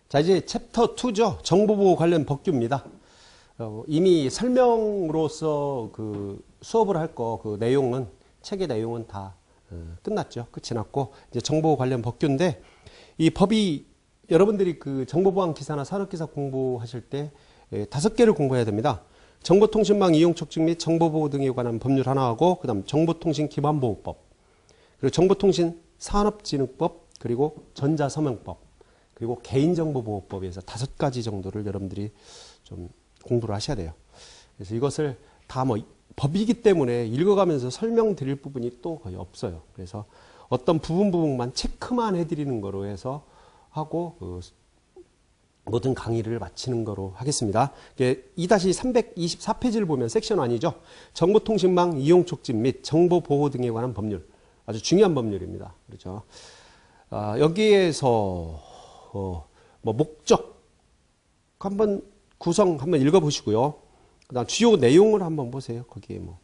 자, 이제 챕터 2죠. 정보보호 관련 법규입니다. 이미 설명으로서 그 수업을 할 거, 그 내용은, 책의 내용은 다 끝났죠. 끝이 났고, 이제 정보보호 관련 법규인데, 이 법이 여러분들이 그 정보보안 기사나 산업기사 공부하실 때 5개를 공부해야 됩니다. 정보통신망 이용 촉진 및 정보보호 등에 관한 법률 하나하고, 그 다음 정보통신기반보호법, 그리고 정보통신산업진흥법, 그리고 전자서명법, 그리고 개인정보보호법에서 5가지 정도를 여러분들이 좀 공부를 하셔야 돼요. 그래서 이것을 다 뭐 법이기 때문에 읽어가면서 설명드릴 부분이 또 거의 없어요. 그래서 어떤 부분만 체크만 해드리는 거로 해서 하고 모든 강의를 마치는 거로 하겠습니다. 2-324페이지를 보면 섹션 1이죠. 정보통신망 이용 촉진 및 정보보호 등에 관한 법률. 아주 중요한 법률입니다. 그렇죠. 여기에서 뭐 목적 한번 구성 한번 읽어보시고요. 그다음 주요 내용을 한번 보세요. 거기에 뭐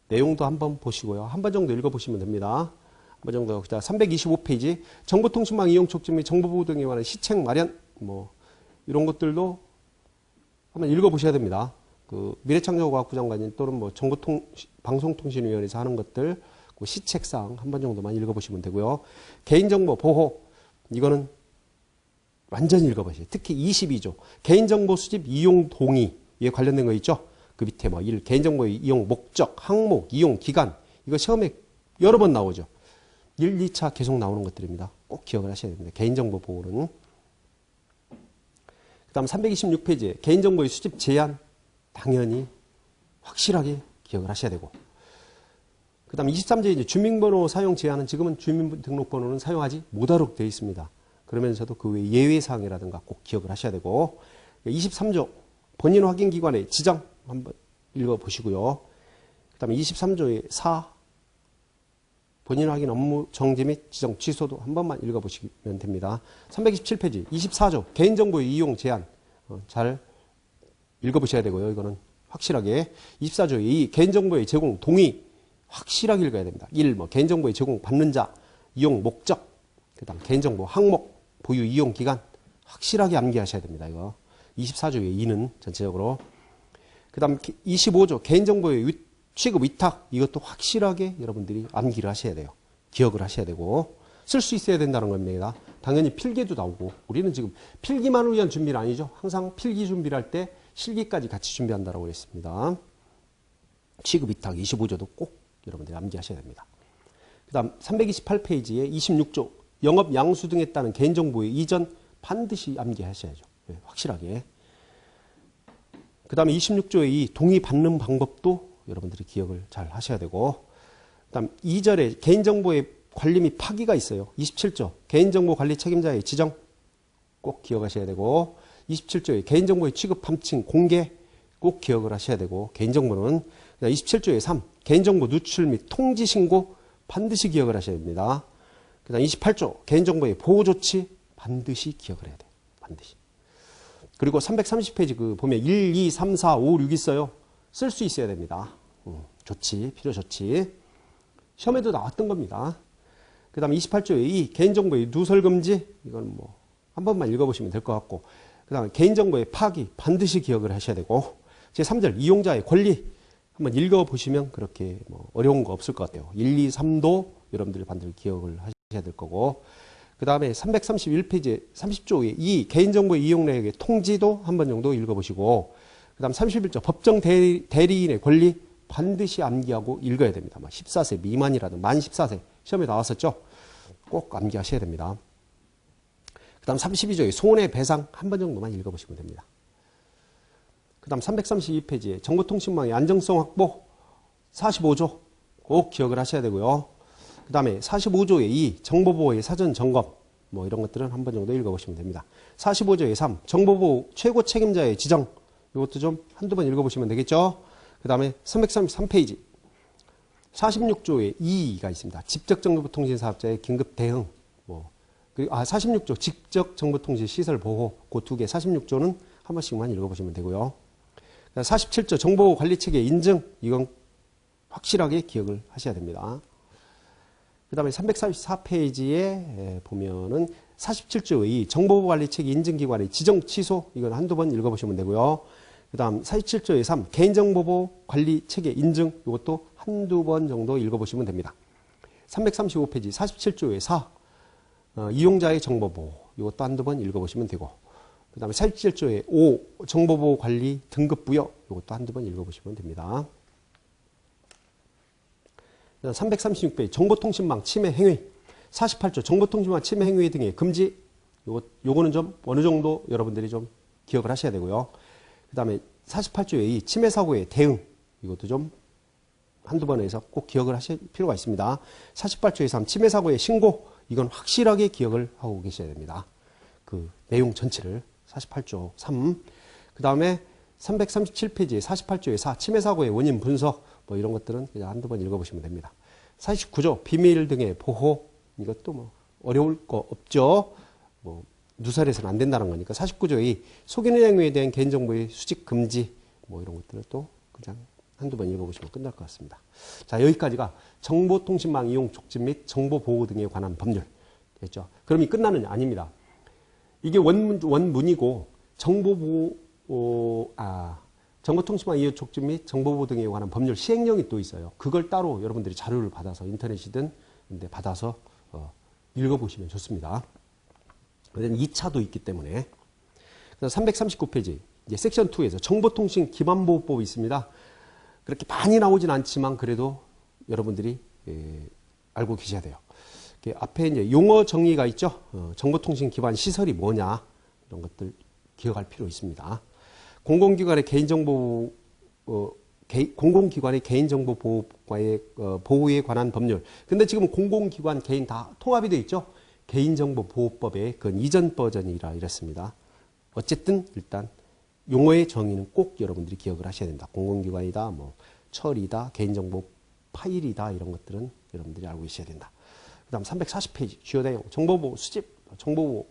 내용도 한번 보시고요. 한 번 정도 읽어보시면 됩니다. 한 번 정도. 그다음 325페이지 정보통신망 이용 촉진 및 정보보호 등에 관한 시책 마련 뭐 이런 것들도 한번 읽어보셔야 됩니다. 그 미래창조과학부 장관님 또는 뭐 방송통신위원회에서 하는 것들 그 시책사항 한 번 정도만 읽어보시면 되고요. 개인정보 보호 이거는 완전히 읽어보세요. 특히 22조 개인정보 수집 이용 동의에 관련된 거 있죠. 그 밑에 뭐 1. 개인정보의 이용 목적, 항목, 이용 기간 이거 시험에 여러 번 나오죠. 1, 2차 계속 나오는 것들입니다. 꼭 기억을 하셔야 됩니다. 개인정보 보호는. 그 다음 326페이지에 개인정보의 수집 제한 당연히 확실하게 기억을 하셔야 되고, 그 다음 23조에 이제 주민번호 사용 제한은 지금은 주민등록번호는 사용하지 못하도록 되어 있습니다. 그러면서도 그 외 예외사항이라든가 꼭 기억을 하셔야 되고, 23조 본인 확인기관의 지정 한번 읽어보시고요. 그 다음에 23조의 4 본인 확인 업무 정지 및 지정 취소도 한 번만 읽어보시면 됩니다. 327페이지 24조 개인정보의 이용 제한 잘 읽어보셔야 되고요. 이거는 확실하게. 24조의 2 개인정보의 제공 동의 확실하게 읽어야 됩니다. 1. 뭐 개인정보의 제공 받는 자, 이용 목적, 그 다음 개인정보 항목, 보유 이용 기간 확실하게 암기하셔야 됩니다. 이거 24조의 2는 전체적으로. 그 다음 25조 개인정보의 취급 위탁 이것도 확실하게 여러분들이 암기를 하셔야 돼요. 기억을 하셔야 되고 쓸 수 있어야 된다는 겁니다. 당연히 필기도 나오고 우리는 지금 필기만을 위한 준비는 아니죠. 항상 필기 준비를 할 때 실기까지 같이 준비한다고 그랬습니다. 취급 위탁 25조도 꼭 여러분들이 암기하셔야 됩니다. 그 다음 328페이지에 26조 영업 양수 등에 따른 개인정보의 이전 반드시 암기하셔야죠. 네, 확실하게. 그 다음에 26조의 이 동의 받는 방법도 여러분들이 기억을 잘 하셔야 되고, 그 다음 2절에 개인정보의 관리 및 파기가 있어요. 27조 개인정보 관리 책임자의 지정 꼭 기억하셔야 되고, 27조에 개인정보의 취급 함칭 공개 꼭 기억을 하셔야 되고, 개인정보는 27조의 3 개인정보 누출 및 통지 신고 반드시 기억을 하셔야 됩니다. 그 다음 28조 개인정보의 보호조치 반드시 기억을 해야 돼요. 반드시. 그리고 330페이지 그 보면 1, 2, 3, 4, 5, 6 있어요. 쓸 수 있어야 됩니다. 조치, 필요 조치. 시험에도 나왔던 겁니다. 그 다음에 28조의 2 개인정보의 누설 금지 이건 뭐 한 번만 읽어보시면 될 것 같고, 그 다음에 개인정보의 파기 반드시 기억을 하셔야 되고, 제3절 이용자의 권리 한번 읽어보시면 그렇게 뭐 어려운 거 없을 것 같아요. 1, 2, 3도 여러분들이 반드시 기억을 하셔야 될 거고, 그 다음에 331페이지 30조의 2 개인정보의 이용 내역의 통지도 한 번 정도 읽어보시고, 그 다음 31조 법정 대리인의 권리 반드시 암기하고 읽어야 됩니다. 14세 미만이라든 만 14세 시험에 나왔었죠. 꼭 암기하셔야 됩니다. 그 다음 32조의 손해배상 한 번 정도만 읽어보시면 됩니다. 그 다음 332페이지에 정보통신망의 안정성 확보 45조 꼭 기억을 하셔야 되고요. 그 다음에 45조의 2 정보보호의 사전 점검 뭐 이런 것들은 한 번 정도 읽어보시면 됩니다. 45조의 3 정보보호 최고 책임자의 지정 이것도 좀 한두 번 읽어보시면 되겠죠. 그 다음에 333페이지 46조의 2가 있습니다. 직접정보통신사업자의 긴급 대응 뭐 그리고 46조 직접정보통신 시설 보호 그 두 개 46조는 한 번씩만 읽어보시면 되고요. 47조 정보관리체계 인증 이건 확실하게 기억을 하셔야 됩니다. 그 다음에 334페이지에 보면은 47조의 정보보호관리체계 인증기관의 지정 취소, 이건 한두 번 읽어보시면 되고요. 그 다음 47조의 3 개인정보보호관리체계 인증, 이것도 한두 번 정도 읽어보시면 됩니다. 335페이지 47조의 4 이용자의 정보보호, 이것도 한두 번 읽어보시면 되고, 그 다음에 47조의 5 정보보호관리 등급부여, 이것도 한두 번 읽어보시면 됩니다. 336페이지 정보통신망 침해 행위, 48조 정보통신망 침해 행위 등의 금지, 요거는 좀 어느 정도 여러분들이 좀 기억을 하셔야 되고요. 그 다음에 48조의 2 침해 사고의 대응, 이것도 좀 한두 번에서 꼭 기억을 하실 필요가 있습니다. 48조의 3 침해 사고의 신고, 이건 확실하게 기억을 하고 계셔야 됩니다. 그 내용 전체를 48조 3. 그 다음에 337페이지에 48조의 4 침해 사고의 원인 분석, 뭐 이런 것들은 그냥 한두 번 읽어보시면 됩니다. 49조 비밀 등의 보호, 이것도 뭐 어려울 거 없죠. 뭐 누설해서는 안 된다는 거니까. 49조의 속이는 행위에 대한 개인정보의 수집 금지, 뭐 이런 것들을 또 그냥 한두 번 읽어보시면 끝날 것 같습니다. 자, 여기까지가 정보통신망 이용 촉진 및 정보보호 등에 관한 법률 됐죠. 그럼 이 끝나느냐? 아닙니다. 이게 원문이고 정보통신망 이용 촉진 및 정보보호 등에 관한 법률 시행령이 또 있어요. 그걸 따로 여러분들이 자료를 받아서 인터넷이든 근데 받아서 읽어보시면 좋습니다. 그다음 2차도 있기 때문에. 339페이지 이제 섹션 2에서 정보통신 기반보호법이 있습니다. 그렇게 많이 나오진 않지만 그래도 여러분들이 알고 계셔야 돼요. 앞에 이제 용어 정의가 있죠. 정보통신 기반 시설이 뭐냐, 이런 것들 기억할 필요 있습니다. 공공기관의 개인정보 보호과의 보호에 관한 법률. 근데 지금 공공기관 개인 다 통합이 되어 있죠. 개인정보보호법의 그 이전 버전이라 이랬습니다. 어쨌든 일단 용어의 정의는 꼭 여러분들이 기억을 하셔야 된다. 공공기관이다, 뭐 처리다, 개인정보 파일이다, 이런 것들은 여러분들이 알고 계셔야 된다. 그 다음 340페이지 주요 내용, 정보보호 수집, 정보보호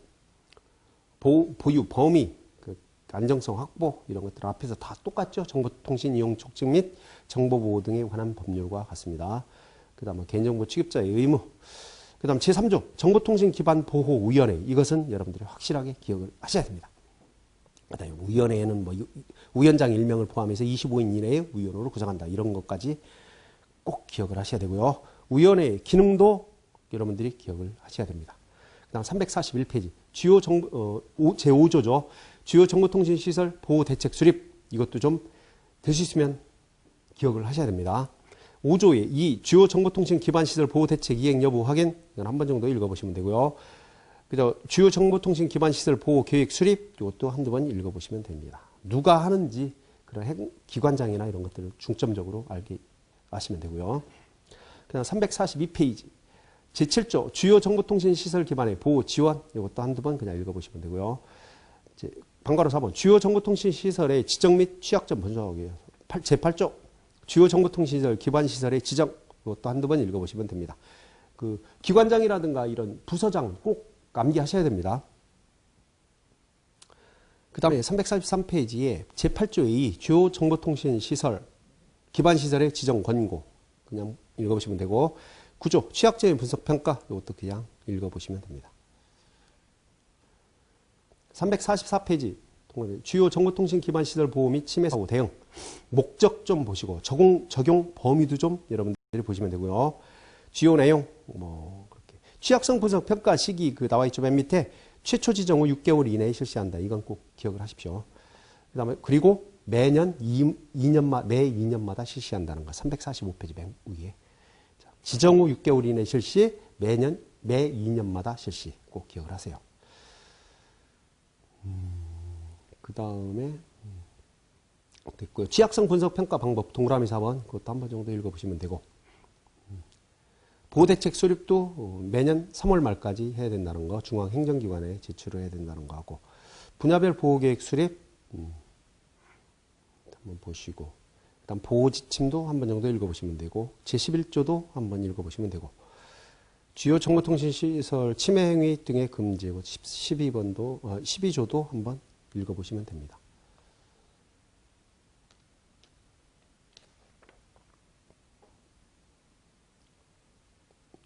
보유 범위, 그 안정성 확보, 이런 것들 앞에서 다 똑같죠. 정보통신 이용 촉진 및 정보보호 등에 관한 법률과 같습니다. 그 다음에 개인정보 취급자의 의무, 그 다음 제3조 정보통신 기반 보호위원회, 이것은 여러분들이 확실하게 기억을 하셔야 됩니다. 그다음에 위원회에는 뭐 위원장 1명을 포함해서 25인 이내의 위원으로 구성한다, 이런 것까지 꼭 기억을 하셔야 되고요. 위원회의 기능도 여러분들이 기억을 하셔야 됩니다. 그다음 341페이지 주요 제5조죠. 주요 정보통신시설 보호대책 수립, 이것도 좀 될 수 있으면 기억을 하셔야 됩니다. 5조의 2 주요 정보통신 기반시설 보호대책 이행 여부 확인, 이건 한 번 정도 읽어보시면 되고요. 그죠? 주요 정보통신 기반시설 보호 계획 수립, 이것도 한두 번 읽어보시면 됩니다. 누가 하는지 그런 기관장이나 이런 것들을 중점적으로 아시면 되고요. 그다음 342페이지 제7조 주요 정보통신 시설 기반의 보호 지원, 이것도 한두 번 그냥 읽어보시면 되고요. 이제 방과로 4번 주요 정보통신 시설의 지정 및 취약점 분석이에요. 제8조 주요 정보통신 시설 기반 시설의 지정, 이것도 한두 번 읽어보시면 됩니다. 그 기관장이라든가 이런 부서장 꼭 암기하셔야 됩니다. 그 다음에 343페이지에 제8조의 2 주요 정보통신 시설 기반 시설의 지정 권고, 그냥 읽어보시면 되고, 9조 취약점의 분석평가, 이것도 그냥 읽어보시면 됩니다. 344페이지 주요 정보통신 기반 시설 보호 및 침해 사고 대응, 목적 좀 보시고 적용 범위도 좀 여러분들이 보시면 되고요. 주요 내용 뭐 그렇게 취약성 분석 평가 시기 그 나와 있죠. 맨 밑에 최초 지정 후 6개월 이내에 실시한다. 이건 꼭 기억을 하십시오. 그다음에 그리고 매년 매 2년마다 실시한다는 거. 345페이지 맨 위에. 지정 후 6개월 이내 실시, 매 2년마다 실시. 꼭 기억을 하세요. 그 다음에 됐고요. 취약성 분석 평가 방법 동그라미 4번, 그것도 한 번 정도 읽어보시면 되고, 보호대책 수립도 매년 3월 말까지 해야 된다는 거, 중앙행정기관에 제출을 해야 된다는 거 하고, 분야별 보호계획 수립 한번 보시고, 일단 보호지침도 한 번 정도 읽어보시면 되고, 제11조도 한 번 읽어보시면 되고, 주요 정보통신시설 침해행위 등의 금지, 12조도 한 번 읽어보시면 됩니다.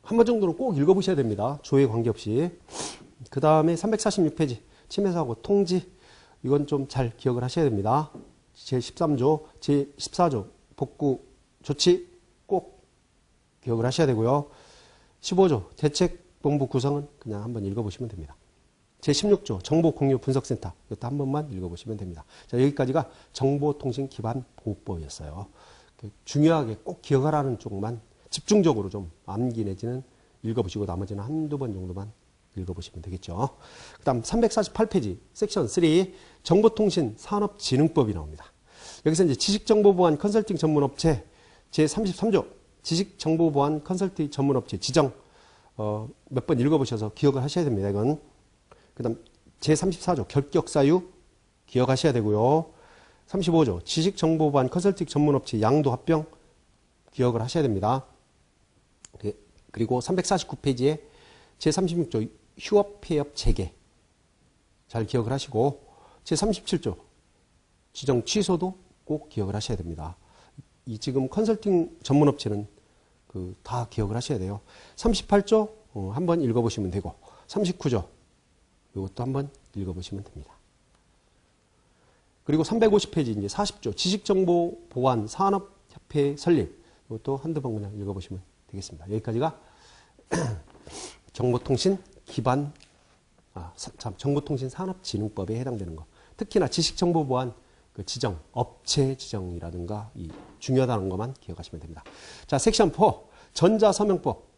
한 번 정도는 꼭 읽어보셔야 됩니다. 조에 관계없이. 그 다음에 346페이지 침해사고 통지. 이건 좀 잘 기억을 하셔야 됩니다. 제13조, 제14조 복구 조치 꼭 기억을 하셔야 되고요. 15조 대책본부 구성은 그냥 한번 읽어보시면 됩니다. 제16조 정보공유분석센터 이것도 한 번만 읽어보시면 됩니다. 자, 여기까지가 정보통신기반보호법이었어요. 중요하게 꼭 기억하라는 쪽만 집중적으로 좀 암기 내지는 읽어보시고 나머지는 한두 번 정도만 읽어보시면 되겠죠. 그 다음 348페이지 섹션 3 정보통신산업진흥법이 나옵니다. 여기서 이제 지식정보보안 컨설팅 전문업체 제33조 지식정보보안 컨설팅 전문업체 지정 몇 번 읽어보셔서 기억을 하셔야 됩니다. 이건 그 다음 제34조 결격사유 기억하셔야 되고요. 35조 지식정보보안 컨설팅 전문업체 양도합병 기억을 하셔야 됩니다. 그리고 349페이지에 제36조 휴업폐업 체계 잘 기억을 하시고 제37조 지정 취소도 꼭 기억을 하셔야 됩니다. 이 지금 컨설팅 전문업체는 다 기억을 하셔야 돼요. 38조 한번 읽어보시면 되고 39조 이것도 한번 읽어보시면 됩니다. 그리고 350페이지 이제 40조 지식정보보안 산업협회 설립 이것도 한두 번 그냥 읽어보시면 되겠습니다. 여기까지가 정보통신 기반 정보통신 산업진흥법에 해당되는 거. 특히나 지식정보보안 그 지정, 업체 지정이라든가 이 중요하다는 것만 기억하시면 됩니다. 자, 섹션 4 전자서명법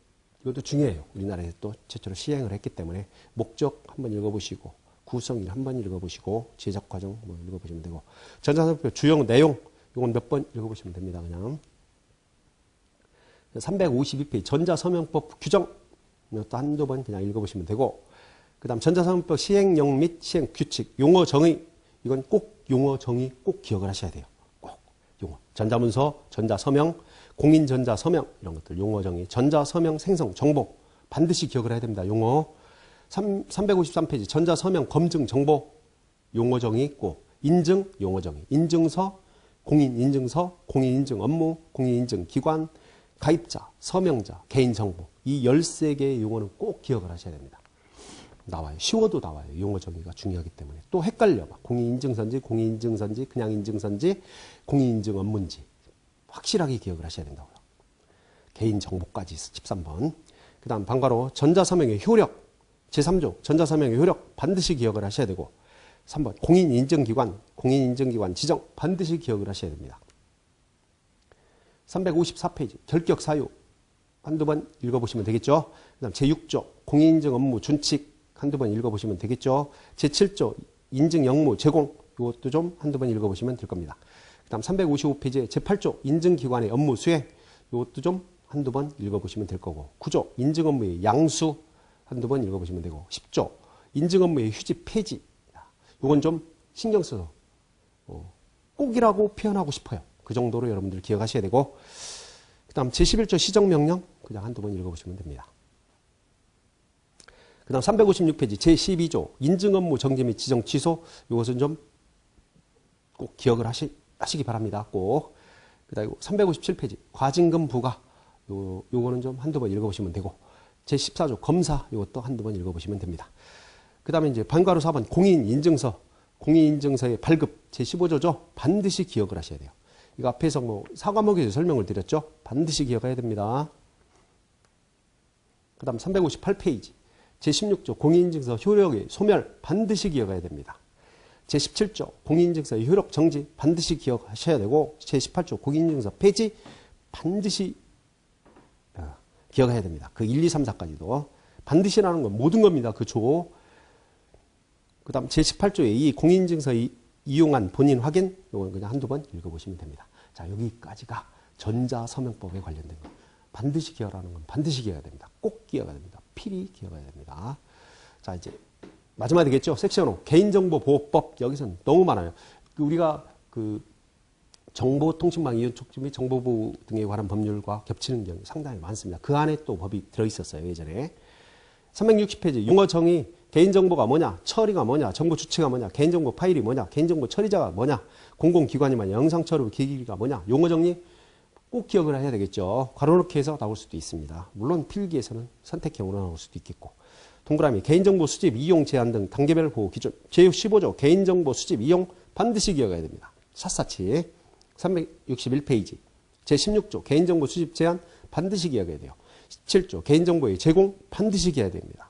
이것도 중요해요. 우리나라에서 또 최초로 시행을 했기 때문에 목적 한번 읽어보시고 구성일 한번 읽어보시고 제작 과정 뭐 읽어보시면 되고 전자서명법 주요 내용 이건 몇 번 읽어보시면 됩니다. 그냥 352페이지 전자서명법 규정 이것도 한두 번 그냥 읽어보시면 되고 그 다음 전자서명법 시행령 및 시행규칙 용어 정의 이건 꼭 용어 정의 꼭 기억을 하셔야 돼요. 꼭 용어 전자문서 전자서명 공인전자서명 이런 것들 용어 정의 전자서명 생성 정보 반드시 기억을 해야 됩니다. 용어 353페이지 전자서명 검증 정보 용어 정의 있고 인증 용어 정의 인증서 공인인증서 공인인증 업무 공인인증 기관 가입자 서명자 개인정보 이 13개의 용어는 꼭 기억을 하셔야 됩니다. 나와요. 쉬워도 나와요. 용어 정의가 중요하기 때문에. 또 헷갈려. 공인인증서인지 공인인증서인지 그냥 인증서인지 공인인증 업무인지 확실하게 기억을 하셔야 된다고요. 개인정보까지 13번. 그 다음 방과로 전자서명의 효력 제3조 전자서명의 효력 반드시 기억을 하셔야 되고 3번 공인인증기관 지정 반드시 기억을 하셔야 됩니다. 354페이지 결격사유 한두 번 읽어보시면 되겠죠. 그 다음 제6조 공인인증 업무 준칙 한두 번 읽어보시면 되겠죠. 제7조 인증 영무 제공 이것도 좀 한두 번 읽어보시면 될 겁니다. 그 다음 355페이지에 제8조 인증기관의 업무 수행 이것도 좀 한두 번 읽어보시면 될 거고 9조 인증 업무의 양수 한두 번 읽어보시면 되고 10조 인증 업무의 휴지 폐지 이건 좀 신경 써서 꼭이라고 표현하고 싶어요. 그 정도로 여러분들 기억하셔야 되고 그 다음 제11조 시정명령 그냥 한두 번 읽어보시면 됩니다. 그 다음 356페이지 제12조 인증업무 정지 및 지정 취소 이것은 좀 꼭 기억을 하시기 바랍니다. 꼭. 그 다음 357페이지 과징금 부과 요거는 좀 한두 번 읽어보시면 되고 제14조 검사 이것도 한두 번 읽어보시면 됩니다. 그 다음에 이제 반과로 4번 공인인증서의 발급 제15조죠. 반드시 기억을 하셔야 돼요. 이거 앞에서 뭐 사과목에서 설명을 드렸죠. 반드시 기억해야 됩니다. 그 다음 358페이지 제16조 공인인증서 효력의 소멸 반드시 기억해야 됩니다. 제17조 공인인증서의 효력 정지 반드시 기억하셔야 되고 제18조 공인인증서 폐지 반드시 기억해야 됩니다. 그 1, 2, 3, 4까지도 반드시라는 건 모든 겁니다. 그 조. 그 다음 제18조의 이 공인인증서 이용한 본인 확인 이건 그냥 한두 번 읽어보시면 됩니다. 자 여기까지가 전자서명법에 관련된 거. 반드시 기억하는 건 반드시 기억해야 됩니다. 꼭 기억해야 됩니다. 필히 기억해야 됩니다. 자 이제 마지막 되겠죠. 섹션 5 개인정보보호법 여기서는 너무 많아요. 우리가 그 정보통신망 이용 촉진 및 정보보호 등에 관한 법률과 겹치는 경우 상당히 많습니다. 그 안에 또 법이 들어있었어요. 예전에 360페이지 용어 정의 개인정보가 뭐냐 처리가 뭐냐 정보 주체가 뭐냐 개인정보 파일이 뭐냐 개인정보 처리자가 뭐냐 공공기관이 뭐냐 영상처리 기기가 뭐냐 용어 정리 꼭 기억을 해야 되겠죠. 괄호넣기 해서 나올 수도 있습니다. 물론 필기에서는 선택형으로 나올 수도 있겠고 동그라미 개인정보 수집, 이용, 제한 등 단계별 보호 기준. 제15조 개인정보 수집, 이용 반드시 기억해야 됩니다. 샅샅이. 361페이지. 제16조 개인정보 수집, 제한 반드시 기억해야 돼요. 17조 개인정보의 제공 반드시 기억해야 됩니다.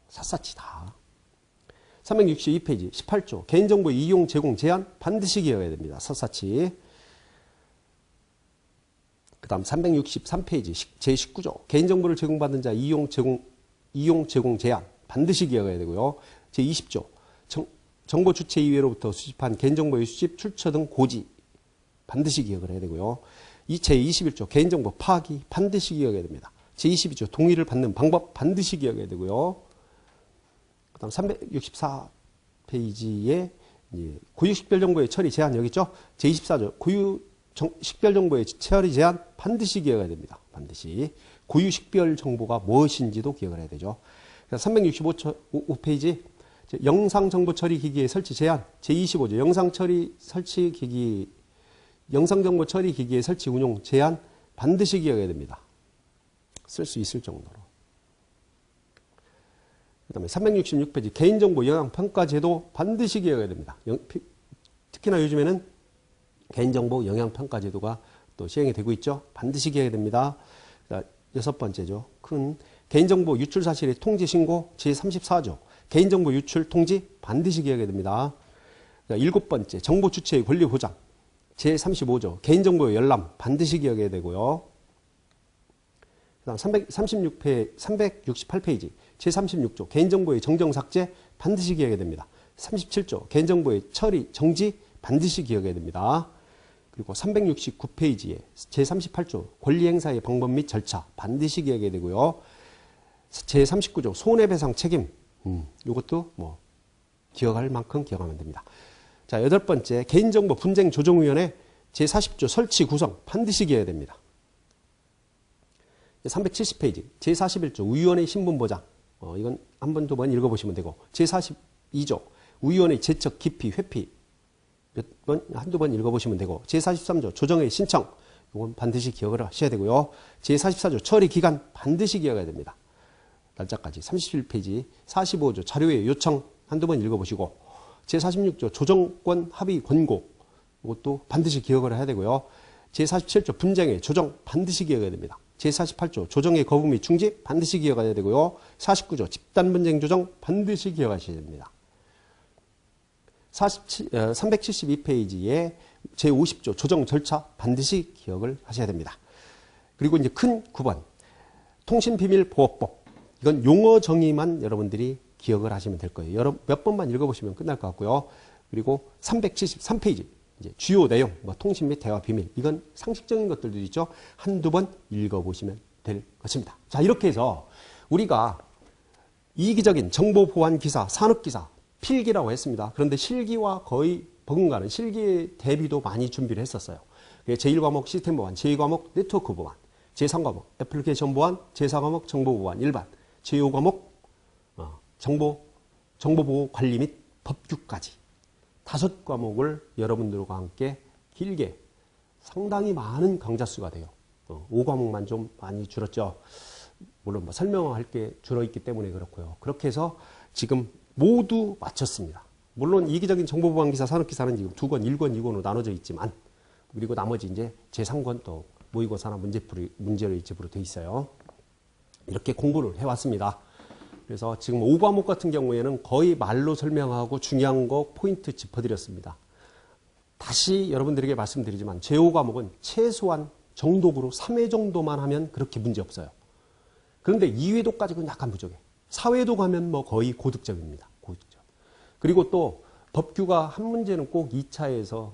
샅샅이 다. 362페이지 18조 개인정보의 이용, 제공, 제한 반드시 기억해야 됩니다. 샅샅이. 그 다음 363페이지 제19조 개인정보를 제공받은 자 이용, 제공, 제한 반드시 기억해야 되고요. 제20조 정보 주체 이외로부터 수집한 개인정보의 수집, 출처 등 고지 반드시 기억을 해야 되고요. 제21조 개인정보 파악이 반드시 기억해야 됩니다. 제22조 동의를 받는 방법 반드시 기억해야 되고요. 그 다음 364페이지에 고유식별정보의 처리 제한 여기 있죠. 제24조 고유식별정보의 처리 제한 반드시 기억해야 됩니다. 반드시. 고유식별정보가 무엇인지도 기억을 해야 되죠. 365페이지 영상정보 처리 기기의 설치 제한 제25조 영상정보 처리 기기의 설치 운용 제한 반드시 기억해야 됩니다. 쓸 수 있을 정도로. 그 다음에 366페이지 개인정보 영향평가제도 반드시 기억해야 됩니다. 특히나 요즘에는 개인정보 영향평가제도가 또 시행이 되고 있죠. 반드시 기억해야 됩니다. 여섯 번째죠. 큰 개인정보 유출 사실의 통지 신고 제34조 개인정보 유출 통지 반드시 기억해야 됩니다. 일곱 번째 정보 주체의 권리 보장 제35조 개인정보의 열람 반드시 기억해야 되고요. 그 다음 368페이지 제36조 개인정보의 정정 삭제 반드시 기억해야 됩니다. 37조 개인정보의 처리 정지 반드시 기억해야 됩니다. 그리고 369페이지에 제38조 권리행사의 방법 및 절차 반드시 기억해야 되고요. 제39조 손해배상 책임 이것도 뭐 기억할 만큼 기억하면 됩니다. 자, 여덟 번째 개인정보 분쟁 조정위원회 제40조 설치 구성 반드시 기억해야 됩니다. 370페이지 제41조 우위원회 신분보장 이건 한 번, 두 번 읽어보시면 되고 제42조 우위원회 제척, 기피, 회피 한두 번 읽어보시면 되고 제43조 조정의 신청 이건 반드시 기억을 하셔야 되고요. 제44조 처리 기간 반드시 기억해야 됩니다. 날짜까지 37페이지 45조 자료의 요청 한두 번 읽어보시고 제46조 조정권 합의 권고 이것도 반드시 기억을 해야 되고요. 제47조 분쟁의 조정 반드시 기억해야 됩니다. 제48조 조정의 거부 및 중지 반드시 기억해야 되고요. 49조 집단 분쟁 조정 반드시 기억하셔야 됩니다. 372페이지에 제50조 조정 절차 반드시 기억을 하셔야 됩니다. 그리고 이제 큰 9번 통신비밀보호법 이건 용어 정의만 여러분들이 기억을 하시면 될 거예요. 몇 번만 읽어보시면 끝날 것 같고요. 그리고 373페이지 이제 주요 내용 통신 및 대화 비밀 이건 상식적인 것들도 있죠. 한두 번 읽어보시면 될 것입니다. 자, 이렇게 해서 우리가 이기적인 정보 보안 기사, 산업 기사 필기라고 했습니다. 그런데 실기와 거의 버금가는 실기 대비도 많이 준비를 했었어요. 제1과목 시스템 보안, 제2과목 네트워크 보안, 제3과목 애플리케이션 보안, 제4과목 정보 보안 일반, 제5과목 정보보호 관리 및 법규까지 5과목을 여러분들과 함께 길게 상당히 많은 강좌 수가 돼요. 5과목만 좀 많이 줄었죠. 물론 설명할 게 줄어있기 때문에 그렇고요. 그렇게 해서 지금 모두 마쳤습니다. 물론 이기적인 정보보안기사, 산업기사는 지금 2권, 1권, 2권으로 나눠져 있지만 그리고 나머지 이제 제3권 또 모의고사나 문제를 집으로 돼 있어요. 이렇게 공부를 해왔습니다. 그래서 지금 5과목 같은 경우에는 거의 말로 설명하고 중요한 거 포인트 짚어드렸습니다. 다시 여러분들에게 말씀드리지만 제5과목은 최소한 정독으로 3회 정도만 하면 그렇게 문제 없어요. 그런데 2회도 까지는 약간 부족해. 4회도 가면 거의 고득점입니다. 고득점. 그리고 또 법규가 한 문제는 꼭 2차에서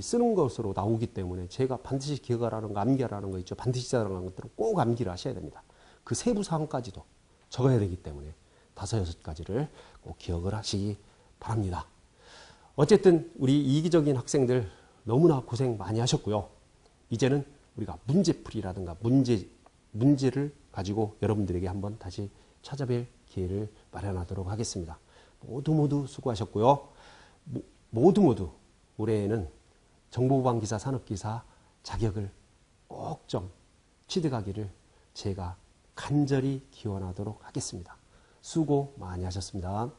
쓰는 것으로 나오기 때문에 제가 반드시 기억하라는 거, 암기하라는 거 있죠. 반드시 자라는 것들은 꼭 암기를 하셔야 됩니다. 그 세부 사항까지도 적어야 되기 때문에 5, 6가지를 꼭 기억을 하시기 바랍니다. 어쨌든 우리 이기적인 학생들 너무나 고생 많이 하셨고요. 이제는 우리가 문제풀이라든가 문제를 가지고 여러분들에게 한번 다시 찾아뵐 기회를 마련하도록 하겠습니다. 모두 수고하셨고요. 모두 올해에는 정보보안기사, 산업기사 자격을 꼭 좀 취득하기를 제가 간절히 기원하도록 하겠습니다. 수고 많이 하셨습니다.